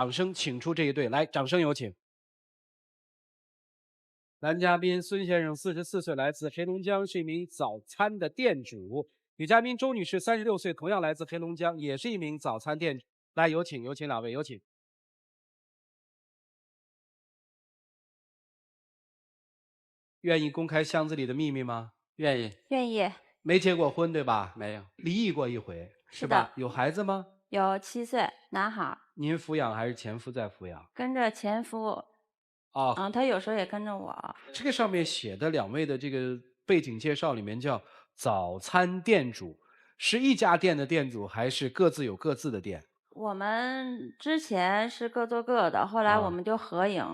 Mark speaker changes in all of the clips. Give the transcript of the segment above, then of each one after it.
Speaker 1: 掌声请出这一对，来，掌声有请。男嘉宾孙先生44岁，来自黑龙江，是一名早餐的店主；女嘉宾周女士36岁，同样来自黑龙江，也是一名早餐店主。来，有请，有请两位，有请。愿意公开箱子里的秘密吗？
Speaker 2: 愿意。
Speaker 3: 愿意。
Speaker 1: 没结过婚对吧？
Speaker 2: 没有。
Speaker 1: 离异过一回
Speaker 3: 是的。
Speaker 1: 吧？有孩子吗？
Speaker 3: 有7岁，男孩。
Speaker 1: 您抚养还是前夫在抚养？
Speaker 3: 跟着前夫。
Speaker 1: 哦。
Speaker 3: 他有时候也跟着我。
Speaker 1: 这个上面写的两位的这个背景介绍里面叫早餐店主，是一家店的店主，还是各自有各自的店？
Speaker 3: 我们之前是各做各的，后来我们就合营，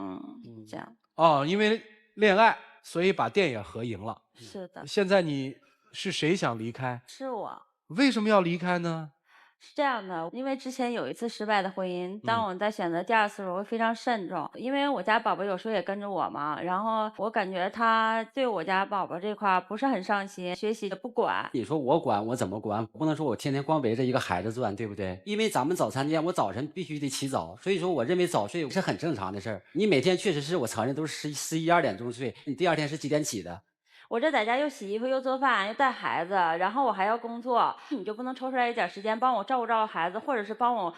Speaker 3: 这样。
Speaker 1: 哦，因为恋爱，所以把店也合营了。
Speaker 3: 是的。
Speaker 1: 现在你是谁想离开？
Speaker 3: 是我。
Speaker 1: 为什么要离开呢？
Speaker 3: 是这样的，因为之前有一次失败的婚姻，当我在选择第二次的时候，我会非常慎重，因为我家宝宝有时候也跟着我嘛，然后我感觉他对我家宝宝这块不是很上心，学习也不管。
Speaker 2: 你说我管，我怎么管？不能说我天天光围着一个孩子转，对不对？因为咱们早餐店，我早晨必须得起早，所以说我认为早睡是很正常的事儿。你每天确实是我承认都是11、12点钟睡，你第二天是几点起的？
Speaker 3: 我这在家又洗衣服又做饭又带孩子，然后我还要工作，你就不能抽出来一点时间帮我照顾照顾孩子，或者是帮我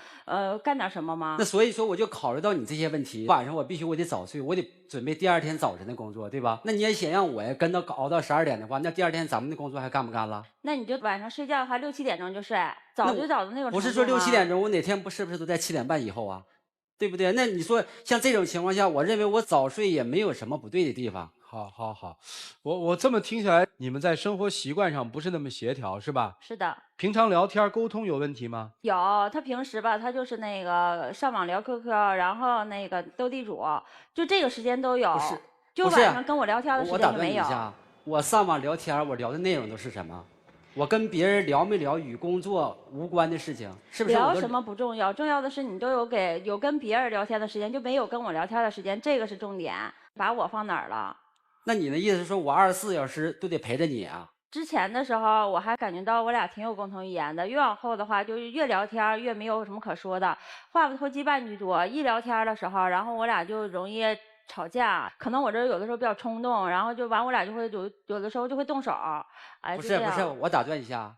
Speaker 3: 干点什么吗？
Speaker 2: 那所以说我就考虑到你这些问题，晚上我得早睡，我得准备第二天早晨的工作，对吧？那你也想让我呀跟到熬到12点的话，那第二天咱们的工作还干不干了？
Speaker 3: 那你就晚上睡觉的话6、7点钟就睡，早就早的那种程度吗？
Speaker 2: 不是说6、7点钟，我哪天是不是都在7点半以后啊？对不对？那你说像这种情况下，我认为我早睡也没有什么不对的地方。
Speaker 1: 好，我这么听下来，你们在生活习惯上不是那么协调，是吧？
Speaker 3: 是的。
Speaker 1: 平常聊天沟通有问题吗？
Speaker 3: 有，他平时吧，他就是那个上网聊 QQ， 然后那个斗地主，就这个时间都有。就晚上跟我聊天的时间就没有。
Speaker 2: 我打断你一下，我上网聊天，我聊的内容都是什么？我跟别人聊没聊与工作无关的事情，是不是？
Speaker 3: 聊什么不重要，重要的是你都有跟别人聊天的时间，就没有跟我聊天的时间，这个是重点。把我放哪儿了？
Speaker 2: 那你的意思是说我24小时都得陪着你啊？
Speaker 3: 之前的时候我还感觉到我俩挺有共同语言的，越往后的话就是越聊天越没有什么可说的，话不投机半句多。一聊天的时候，然后我俩就容易吵架，可能我这有的时候比较冲动，然后就完我俩就会有的时候就会动手。
Speaker 2: 不是，我打断一下，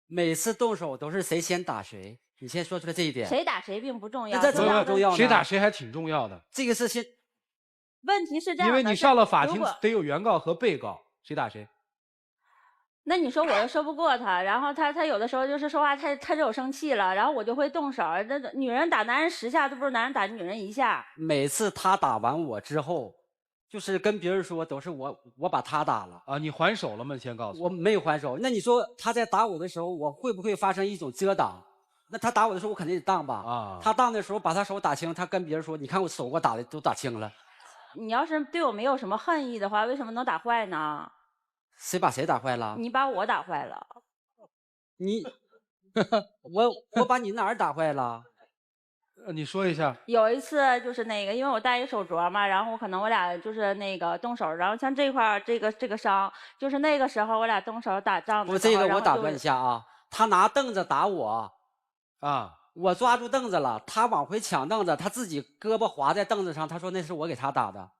Speaker 2: 每次动手都是谁先打谁？你先说出来这一点。
Speaker 3: 谁打谁并不重要。
Speaker 2: 这怎么重要呢？
Speaker 1: 谁打谁还挺重要的。
Speaker 2: 这个是先。
Speaker 3: 问题是这样的，
Speaker 1: 因为你上了法庭得有原告和被告，谁打谁？
Speaker 3: 那你说我又说不过他，然后他有的时候就是说话他惹我生气了，然后我就会动手。那女人打男人10下都不如男人打女人1下。
Speaker 2: 每次他打完我之后，就是跟别人说都是我把他打了
Speaker 1: 啊。你还手了吗？先告诉
Speaker 2: 我。我没有还手。那你说他在打我的时候，我会不会发生一种遮挡？那他打我的时候，我肯定得当吧？
Speaker 1: 啊。
Speaker 2: 他当的时候把他手打青，他跟别人说：“你看我手给我打的都打青了。”
Speaker 3: 你要是对我没有什么恨意的话，为什么能打坏呢？
Speaker 2: 谁把谁打坏了？
Speaker 3: 你把我打坏了。
Speaker 2: 你，我把你哪儿打坏了？
Speaker 1: 你说一下。
Speaker 3: 有一次就是那个，因为我戴一个手镯嘛，然后可能我俩就是那个动手，然后像这块这个伤，就是那个时候我俩动手打仗的时候。
Speaker 2: 这个我打断一下啊，他拿凳子打我，
Speaker 1: 啊。
Speaker 2: 我抓住凳子了，他往回抢凳子，他自己胳膊划在凳子上，他说那是我给他打的。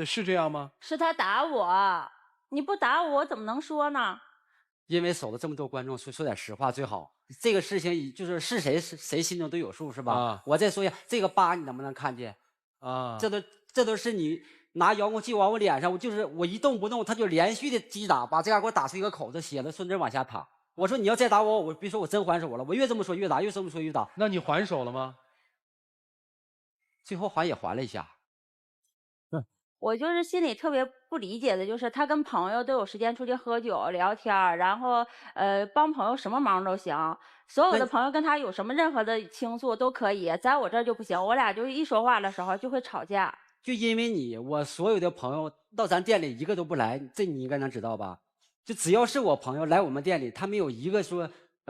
Speaker 1: 是这样吗？
Speaker 3: 是他打我，你不打我怎么能说呢？
Speaker 2: 因为守了这么多观众，说点实话最好。这个事情就是谁心中都有数，是吧？我再说一下，这个疤你能不能看见？这都是你拿遥控器往我脸上，我一动不动，他就连续的击打，把这样给我打出一个口子，血的顺着往下淌。我说你要再打我，别说我真还手了，我越这么说越打，越这么说越打。
Speaker 1: 那你还手了吗？
Speaker 2: 最后也还了一下。
Speaker 3: 我就是心里特别不理解的，就是他跟朋友都有时间出去喝酒聊天，然后帮朋友什么忙都行，所有的朋友跟他有什么任何的倾诉都可以，在我这儿就不行，我俩就一说话的时候就会吵架。
Speaker 2: 就因为你，我所有的朋友到咱店里一个都不来，这你应该能知道吧？就只要是我朋友来我们店里，他没有一个说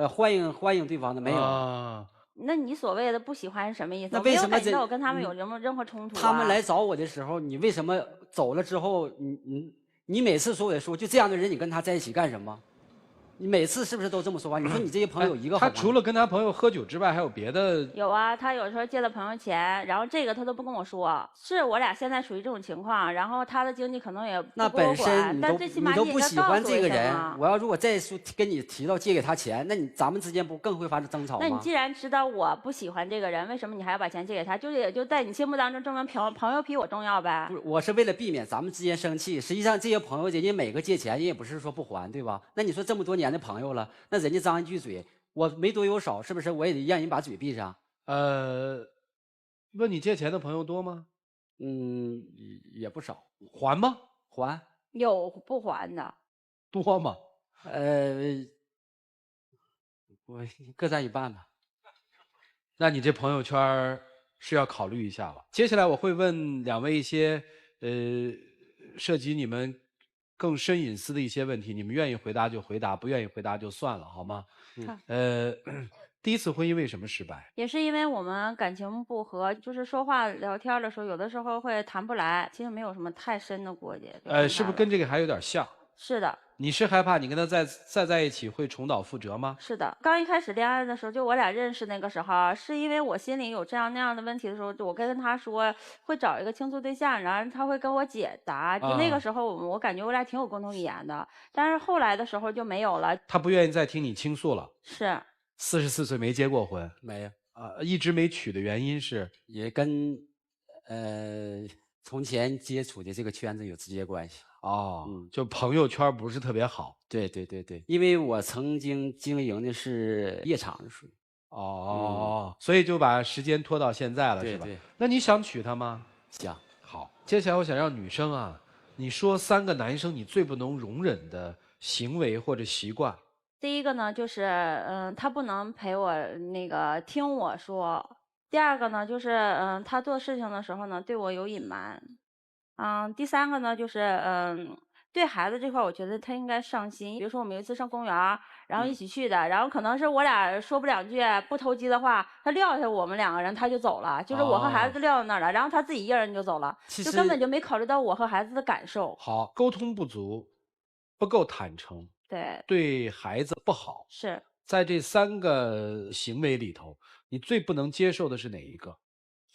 Speaker 2: 欢迎对方的，没有。
Speaker 3: 那你所谓的不喜欢是什么意思？
Speaker 2: 那为什么
Speaker 3: 我没有感觉到我跟他们有任何冲突啊？
Speaker 2: 他们来找我的时候，你为什么走了之后，你每次说我的说就这样的人，你跟他在一起干什么？你每次是不是都这么说话？你说你这些朋友有一个好
Speaker 1: 他
Speaker 2: 吗？
Speaker 1: 除了跟他朋友喝酒之外，还有别的？
Speaker 3: 有啊，他有时候借了朋友钱，然后这个他都不跟我说。是我俩现在属于这种情况，然后他的经济可能也不
Speaker 2: 那
Speaker 3: 归我
Speaker 2: 本身
Speaker 3: 管，
Speaker 2: 你
Speaker 3: 但最起码
Speaker 2: 都不
Speaker 3: 你应该告
Speaker 2: 喜欢这个
Speaker 3: 诉我一声啊。
Speaker 2: 人，我要如果再说跟你提到借给他钱，那咱们之间不更会发生争吵吗？
Speaker 3: 那你既然知道我不喜欢这个人，为什么你还要把钱借给他？就是也就在你心目当中证明朋友比我重要呗？
Speaker 2: 不是，我是为了避免咱们之间生气。实际上这些朋友，人家每个借钱，人也不是说不还，对吧？那你说这么多年的朋友了，那人家张一句嘴，我没多有少，是不是？我也得让人把嘴闭上。
Speaker 1: 问你借钱的朋友多吗？
Speaker 2: 也不少。
Speaker 1: 还吗？
Speaker 2: 还。
Speaker 3: 有不还的。
Speaker 1: 多吗？
Speaker 2: 我各占一半吧。
Speaker 1: 那你这朋友圈是要考虑一下了。接下来我会问两位一些涉及你们更深隐私的一些问题，你们愿意回答就回答，不愿意回答就算了，好吗？第一次婚姻为什么失败？
Speaker 3: 也是因为我们感情不和，就是说话聊天的时候，有的时候会谈不来，其实没有什么太深的过节。
Speaker 1: 是不是跟这个还有点像？
Speaker 3: 是的。
Speaker 1: 你是害怕你跟他再在一起会重蹈覆辙吗？
Speaker 3: 是的，刚一开始恋爱的时候，就我俩认识那个时候，是因为我心里有这样那样的问题的时候，我跟他说会找一个倾诉对象，然后他会跟我解答。就那个时候，我感觉我俩挺有共同语言的，但是后来的时候就没有了。
Speaker 1: 他不愿意再听你倾诉了。
Speaker 3: 是。
Speaker 1: 44岁没结过婚？
Speaker 2: 没有。
Speaker 1: 一直没娶的原因是？
Speaker 2: 也跟从前接触的这个圈子有直接关系。
Speaker 1: 就朋友圈不是特别好。
Speaker 2: 对，因为我曾经经营的是夜场属于。
Speaker 1: 所以就把时间拖到现在了，是吧？
Speaker 2: 对。
Speaker 1: 那你想娶她吗？
Speaker 2: 想。
Speaker 1: 好，接下来我想让女生啊，你说3个男生你最不能容忍的行为或者习惯。
Speaker 3: 第一个呢，就是他不能陪我听我说。第二个呢，就是他做事情的时候呢，对我有隐瞒。第三个呢，就是对孩子这块，我觉得他应该上心。比如说我们有一次上公园，然后一起去的，然后可能是我俩说不两句不投机的话，他撂下我们2个人他就走了，就是我和孩子撂在那儿了，然后他自己一个人就走了，就根本就没考虑到我和孩子的感受。
Speaker 1: 好，沟通不足，不够坦诚，对孩子不好。
Speaker 3: 是。
Speaker 1: 在这3个行为里头，你最不能接受的是哪一个？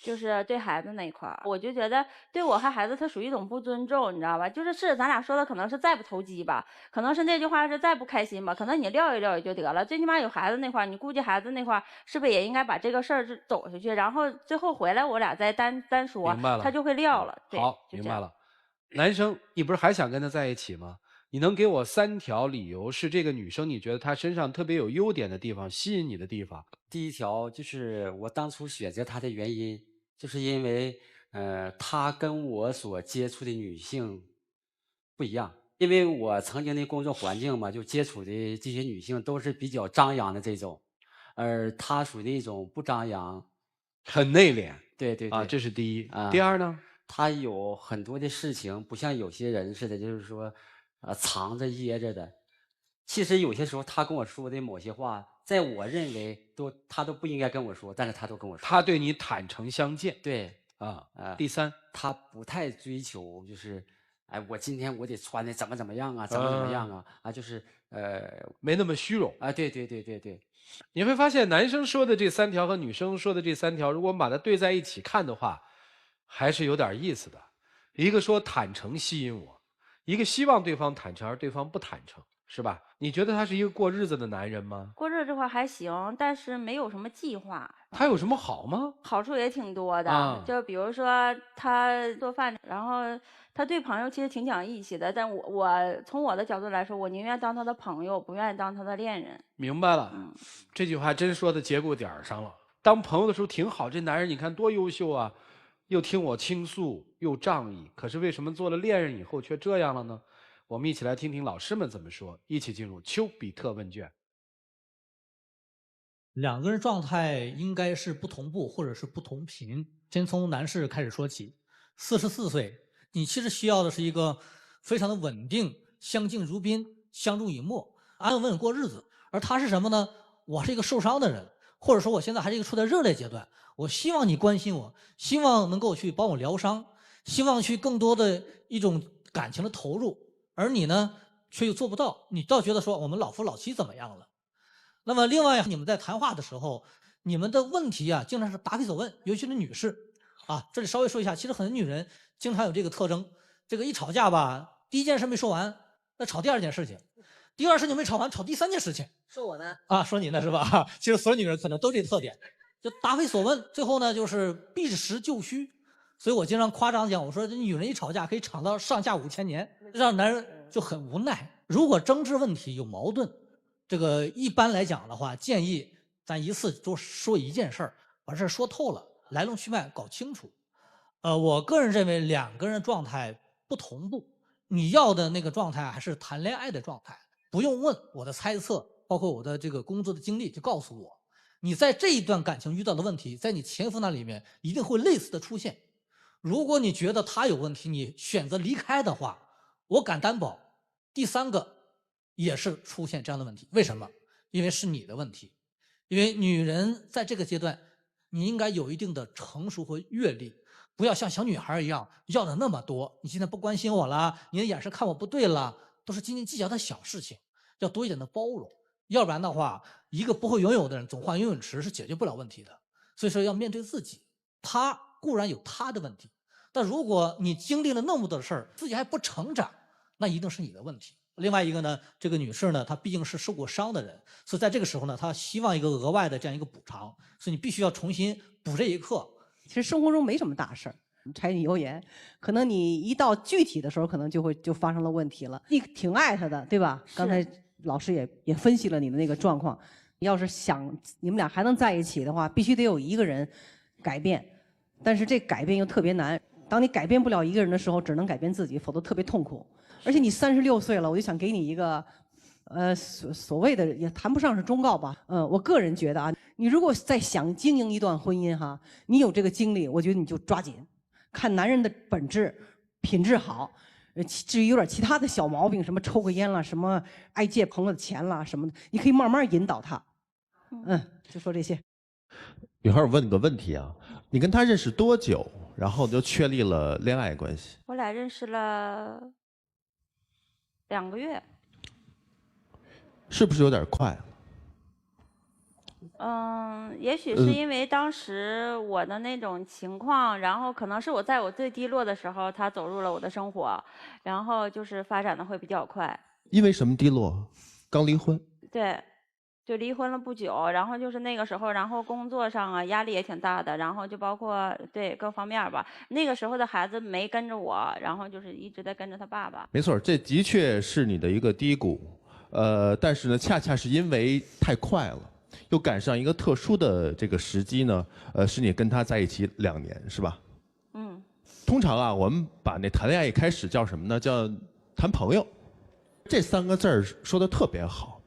Speaker 3: 就是对孩子那一块儿，我就觉得对我和孩子，他属于一种不尊重，你知道吧？就是咱俩说的可能是再不投机吧，可能是那句话是再不开心吧，可能你撂一撂也就得了。最起码有孩子那块儿，你顾及孩子那块儿，是不是也应该把这个事儿走下去，然后最后回来我俩再单说，他就会撂了。
Speaker 1: 好，明白了。男生，你不是还想跟他在一起吗？你能给我3条理由是这个女生你觉得她身上特别有优点的地方，吸引你的地方？
Speaker 2: 第一条就是我当初选择她的原因，就是因为她跟我所接触的女性不一样。因为我曾经的工作环境嘛，就接触的这些女性都是比较张扬的这种，而她属于那种不张扬，
Speaker 1: 很内敛。
Speaker 2: 对，
Speaker 1: 这是第一。第二呢？
Speaker 2: 她有很多的事情，不像有些人似的，就是说藏着掖着的。其实有些时候她跟我说的某些话，在我认为她都不应该跟我说，但是她都跟我说。
Speaker 1: 她对你坦诚相见。
Speaker 2: 对。
Speaker 1: 第三，
Speaker 2: 她不太追求就是我今天我得穿的怎么样啊，怎么样啊，就是
Speaker 1: 没那么虚荣。
Speaker 2: 对。
Speaker 1: 你会发现男生说的这3条和女生说的这3条，如果我们把它对在一起看的话，还是有点意思的。一个说坦诚吸引我，一个希望对方坦诚而对方不坦诚，是吧？你觉得他是一个过日子的男人吗？
Speaker 3: 过日子这块还行，但是没有什么计划。
Speaker 1: 他有什么好吗？
Speaker 3: 好处也挺多的，就比如说他做饭，然后他对朋友其实挺讲义气的。但我从我的角度来说，我宁愿当他的朋友，不愿意当他的恋人。
Speaker 1: 明白了。这句话真说到节骨点儿上了。当朋友的时候挺好，这男人你看多优秀啊，又听我倾诉，又仗义。可是为什么做了恋人以后却这样了呢？我们一起来听听老师们怎么说，一起进入丘比特问卷。
Speaker 4: 2个人状态应该是不同步或者是不同频。先从男士开始说起，44岁，你其实需要的是一个非常的稳定，相敬如宾，相濡以沫，安稳过日子。而他是什么呢？我是一个受伤的人，或者说我现在还是一个处在热烈阶段，我希望你关心我，希望能够去帮我疗伤，希望去更多的一种感情的投入。而你呢，却又做不到，你倒觉得说我们老夫老妻怎么样了？那么另外，你们在谈话的时候，你们的问题啊，经常是答非所问，尤其是女士啊。这里稍微说一下，其实很多女人经常有这个特征，这个一吵架吧，第一件事没说完，那吵第二件事情，第二事情没吵完，吵第三件事情。
Speaker 5: 说我呢？
Speaker 4: 啊，说你呢是吧？其实所有女人可能都这特点，就答非所问，最后呢就是避实就虚。所以我经常夸张讲，我说这女人一吵架可以吵到上下5000年，让男人就很无奈。如果争执问题有矛盾，这个一般来讲的话，建议咱一次就说一件事儿，把事儿说透了，来龙去脉搞清楚。我个人认为两个人状态不同步，你要的那个状态还是谈恋爱的状态，不用问我的猜测，包括我的这个工作的经历，就告诉我，你在这一段感情遇到的问题，在你前夫那里面一定会类似的出现。如果你觉得他有问题，你选择离开的话，我敢担保，第三个也是出现这样的问题。为什么？因为是你的问题。因为女人在这个阶段，你应该有一定的成熟和阅历，不要像小女孩一样要的那么多。你现在不关心我了，你的眼神看我不对了，都是斤斤计较的小事情，要多一点的包容。要不然的话，一个不会游泳的人总换游泳池是解决不了问题的。所以说要面对自己，他固然有他的问题，但如果你经历了那么多的事儿，自己还不成长，那一定是你的问题。另外一个呢，这个女士呢，她毕竟是受过伤的人，所以在这个时候呢，她希望一个额外的这样一个补偿，所以你必须要重新补这一课。
Speaker 5: 其实生活中没什么大事儿，柴米油盐，可能你一到具体的时候，可能就发生了问题了。你挺爱他的，对吧？刚才老师也分析了你的那个状况。你要是想你们俩还能在一起的话，必须得有一个人改变，但是这改变又特别难。当你改变不了一个人的时候，只能改变自己，否则特别痛苦。而且你36岁了，我就想给你一个，所谓的也谈不上是忠告吧。我个人觉得啊，你如果再想经营一段婚姻哈，你有这个精力，我觉得你就抓紧。看男人的本质，品质好。至于有点其他的小毛病，什么抽个烟了，什么爱借朋友的钱了什么的，你可以慢慢引导他。就说这些。
Speaker 6: 女孩，我问你个问题啊，你跟他认识多久，然后就确立了恋爱关系？
Speaker 3: 我俩认识了2个月。
Speaker 6: 是不是有点快？
Speaker 3: 也许是因为当时我的那种情况，然后可能是我在我最低落的时候，他走入了我的生活，然后就是发展的会比较快。
Speaker 6: 因为什么低落？刚离婚。
Speaker 3: 对。就离婚了不久，然后就是那个时候，然后工作上啊压力也挺大的，然后就包括对各方面吧。那个时候的孩子没跟着我，然后就是一直在跟着他爸爸。
Speaker 6: 没错，这的确是你的一个低谷，但是呢，恰恰是因为太快了，又赶上一个特殊的这个时机呢，是你跟他在一起2年，是吧？通常啊，我们把那谈恋爱一开始叫什么呢？叫谈朋友。这3个字儿说的特别好。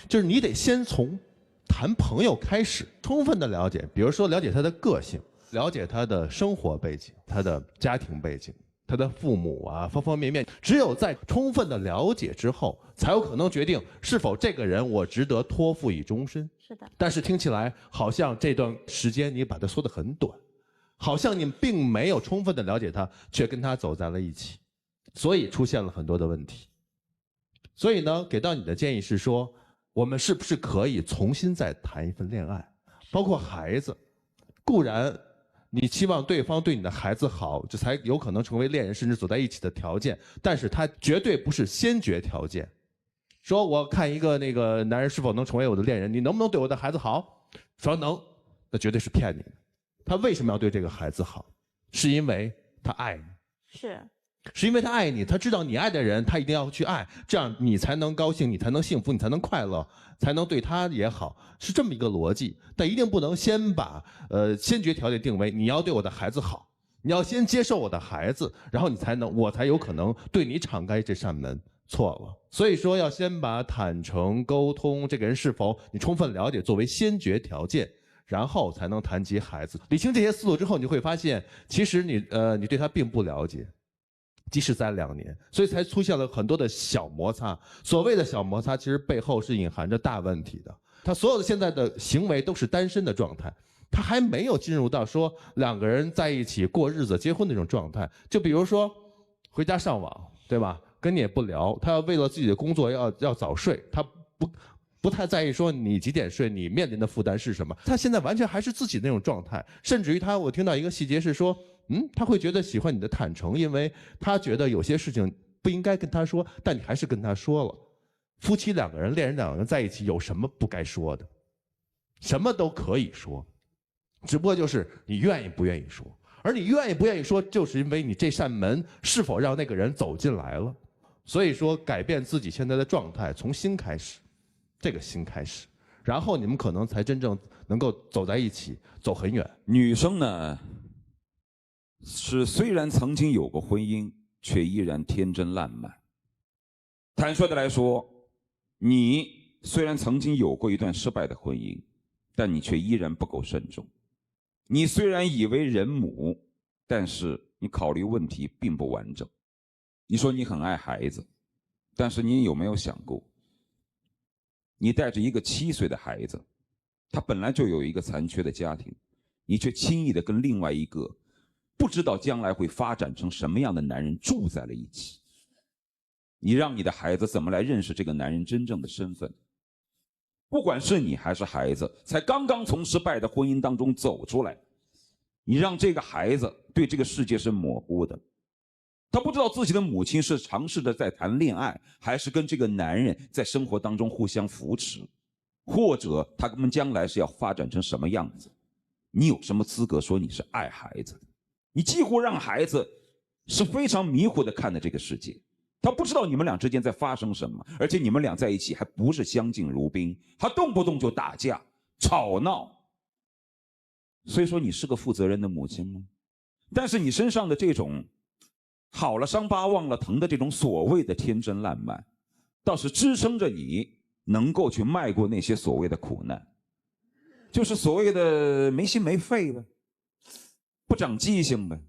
Speaker 6: 就是你得先从谈朋友开始，充分的了解，比如说了解他的个性，了解他的生活背景，他的家庭背景，他的父母啊，方方面面。只有在充分的了解之后，才有可能决定是否这个人我值得托付以终身。
Speaker 3: 是的。
Speaker 6: 但是听起来好像这段时间你把它说得很短，好像你并没有充分的了解他，却跟他走在了一起，所以出现了很多的问题。所以呢，给到你的建议是说，我们是不是可以重新再谈一份恋爱？包括孩子，固然你期望对方对你的孩子好，这才有可能成为恋人甚至走在一起的条件，但是它绝对不是先决条件。说我看一个那个男人是否能成为我的恋人，你能不能对我的孩子好？说能，那绝对是骗你的。他为什么要对这个孩子好？是因为他爱你。是因为他爱你，他知道你爱的人，他一定要去爱，这样你才能高兴，你才能幸福，你才能快乐，才能对他也好，是这么一个逻辑。但一定不能先把先决条件定为你要对我的孩子好，你要先接受我的孩子，然后我才有可能对你敞开这扇门。错了，所以说要先把坦诚沟通这个人是否你充分了解作为先决条件，然后才能谈及孩子。理清这些思路之后，你会发现，其实你对他并不了解。即使在2年，所以才出现了很多的小摩擦。所谓的小摩擦，其实背后是隐含着大问题的。他所有的现在的行为都是单身的状态，他还没有进入到说2个人在一起过日子、结婚那种状态。就比如说回家上网，对吧？跟你也不聊，他要为了自己的工作要早睡，他不太在意说你几点睡，你面临的负担是什么。他现在完全还是自己那种状态，甚至于我听到一个细节是说，他会觉得喜欢你的坦诚，因为他觉得有些事情不应该跟他说，但你还是跟他说了。夫妻两个人、恋人两个人在一起，有什么不该说的？什么都可以说，只不过就是你愿意不愿意说。而你愿意不愿意说，就是因为你这扇门是否让那个人走进来了。所以说，改变自己现在的状态，从心开始，这个心开始，然后你们可能才真正能够走在一起，走很远。
Speaker 7: 女生呢，是虽然曾经有过婚姻，却依然天真烂漫。坦率的来说，你虽然曾经有过一段失败的婚姻，但你却依然不够慎重。你虽然已为人母，但是你考虑问题并不完整。你说你很爱孩子，但是你有没有想过，你带着一个7岁的孩子，他本来就有一个残缺的家庭，你却轻易的跟另外一个不知道将来会发展成什么样的男人住在了一起。你让你的孩子怎么来认识这个男人真正的身份？不管是你还是孩子，才刚刚从失败的婚姻当中走出来，你让这个孩子对这个世界是模糊的，他不知道自己的母亲是尝试着在谈恋爱，还是跟这个男人在生活当中互相扶持，或者他们将来是要发展成什么样子。你有什么资格说你是爱孩子？你几乎让孩子是非常迷糊的看待这个世界，他不知道你们俩之间在发生什么，而且你们俩在一起还不是相敬如宾，他动不动就打架吵闹。所以说你是个负责任的母亲吗？但是你身上的这种好了伤疤忘了疼的这种所谓的天真烂漫，倒是支撑着你能够去迈过那些所谓的苦难，就是所谓的没心没肺呗，不长记性呗。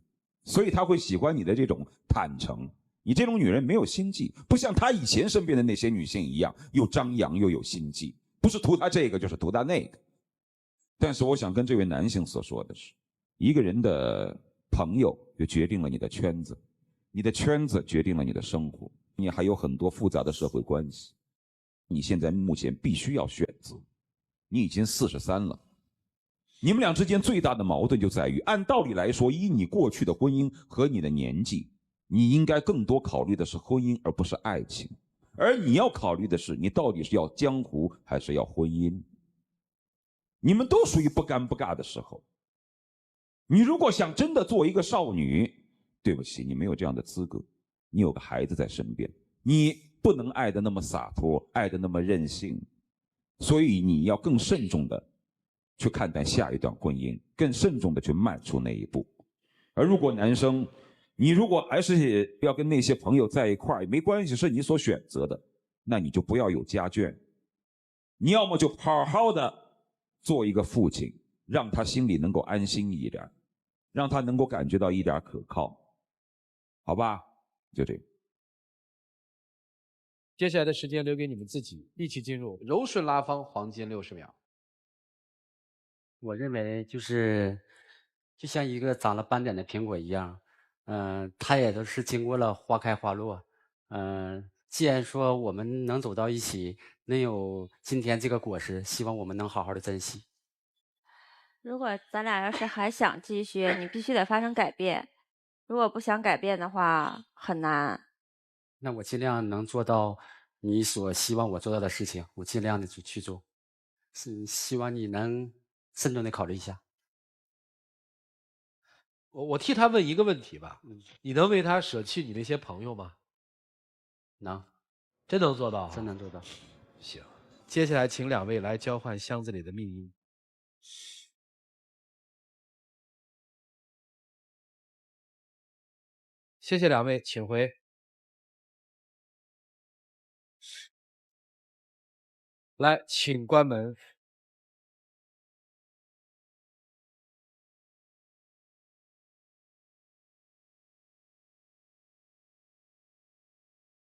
Speaker 7: 所以他会喜欢你的这种坦诚。你这种女人没有心计，不像他以前身边的那些女性一样，又张扬又有心计，不是图他这个就是图他那个。但是我想跟这位男性所说的是，一个人的朋友就决定了你的圈子，你的圈子决定了你的生活，你还有很多复杂的社会关系。你现在目前必须要选择，你已经43了，你们俩之间最大的矛盾就在于，按道理来说，以你过去的婚姻和你的年纪，你应该更多考虑的是婚姻而不是爱情，而你要考虑的是你到底是要江湖还是要婚姻。你们都属于不尴不尬的时候，你如果想真的做一个少女，对不起，你没有这样的资格。你有个孩子在身边，你不能爱得那么洒脱，爱得那么任性，所以你要更慎重的去看待下一段婚姻，更慎重的去迈出那一步。而如果男生，你如果还是要跟那些朋友在一块儿，没关系，是你所选择的，那你就不要有家眷，你要么就好好的做一个父亲，让他心里能够安心一点，让他能够感觉到一点可靠，好吧？就这个。
Speaker 1: 接下来的时间留给你们自己，一起进入柔顺拉芳黄金60秒。
Speaker 2: 我认为就是就像一个长了斑点的苹果一样，它也都是经过了花开花落。既然说我们能走到一起，能有今天这个果实，希望我们能好好的珍惜。
Speaker 3: 如果咱俩要是还想继续，你必须得发生改变。如果不想改变的话，很难。
Speaker 2: 那我尽量能做到你所希望我做到的事情，我尽量的去做。是希望你能慎重的考虑一下。
Speaker 1: 我替他问一个问题吧，你能为他舍弃你那些朋友吗？
Speaker 2: 能，
Speaker 1: 真能做到？
Speaker 2: 真能做到。
Speaker 1: 行，接下来请2位来交换箱子里的命运。谢谢2位，请回。来，请关门。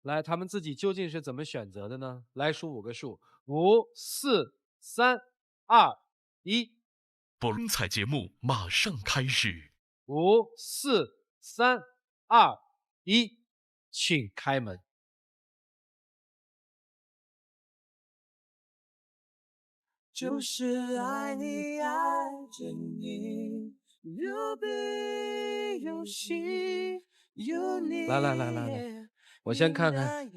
Speaker 1: 来，他们自己究竟是怎么选择的呢？来数5个数：5、4、3、2、1。
Speaker 8: 精彩节目马上开始。
Speaker 1: 5、4、3、2、1，请开门。
Speaker 9: 就是爱你爱着你，有悲有喜有你。
Speaker 1: 来，我先看看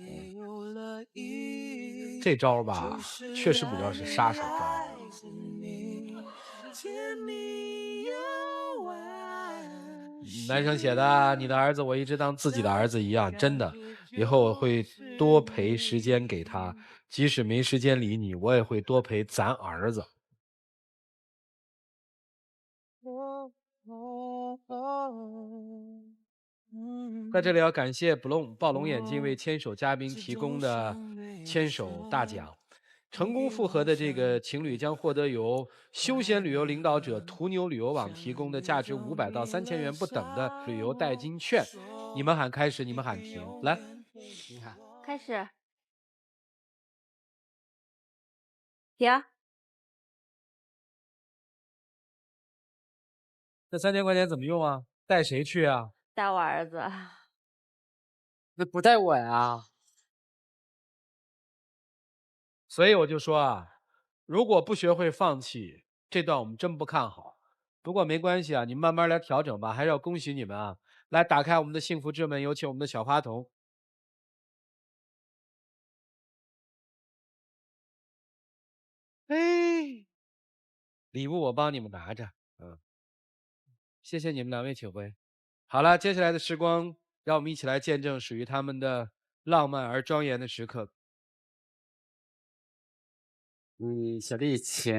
Speaker 1: 这招吧，确实比较是杀手招。男生写的，你的儿子我一直当自己的儿子一样，真的，以后我会多陪时间给他，即使没时间理你，我也会多陪咱儿子。在这里要感谢暴龙眼镜为牵手嘉宾提供的牵手大奖。成功复合的这个情侣将获得由休闲旅游领导者途牛旅游网提供的价值500到3000元不等的旅游代金券。你们喊开始，你们喊停，来，
Speaker 2: 你看，
Speaker 3: 开始，停。
Speaker 1: 这3000块钱怎么用啊？带谁去啊？
Speaker 3: 带我儿子。
Speaker 2: 那不带我呀？
Speaker 1: 所以我就说啊，如果不学会放弃，这段我们真不看好。不过没关系啊，你们慢慢来调整吧。还是要恭喜你们啊！来，打开我们的幸福之门，有请我们的小花童。哎，礼物我帮你们拿着，谢谢你们2位，请回。好了，接下来的时光，让我们一起来见证属于他们的浪漫而庄严的时刻。
Speaker 2: 小丽，请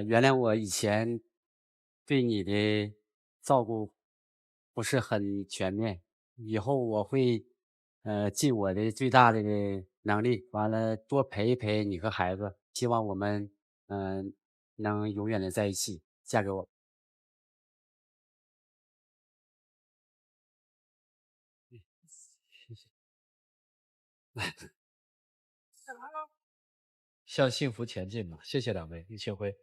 Speaker 2: 原谅我以前对你的照顾不是很全面，以后我会尽我的最大的能力，完了多陪一陪你和孩子，希望我们能永远的在一起，嫁给我。谢谢。
Speaker 1: 向幸福前进吧，谢谢2位，你请回。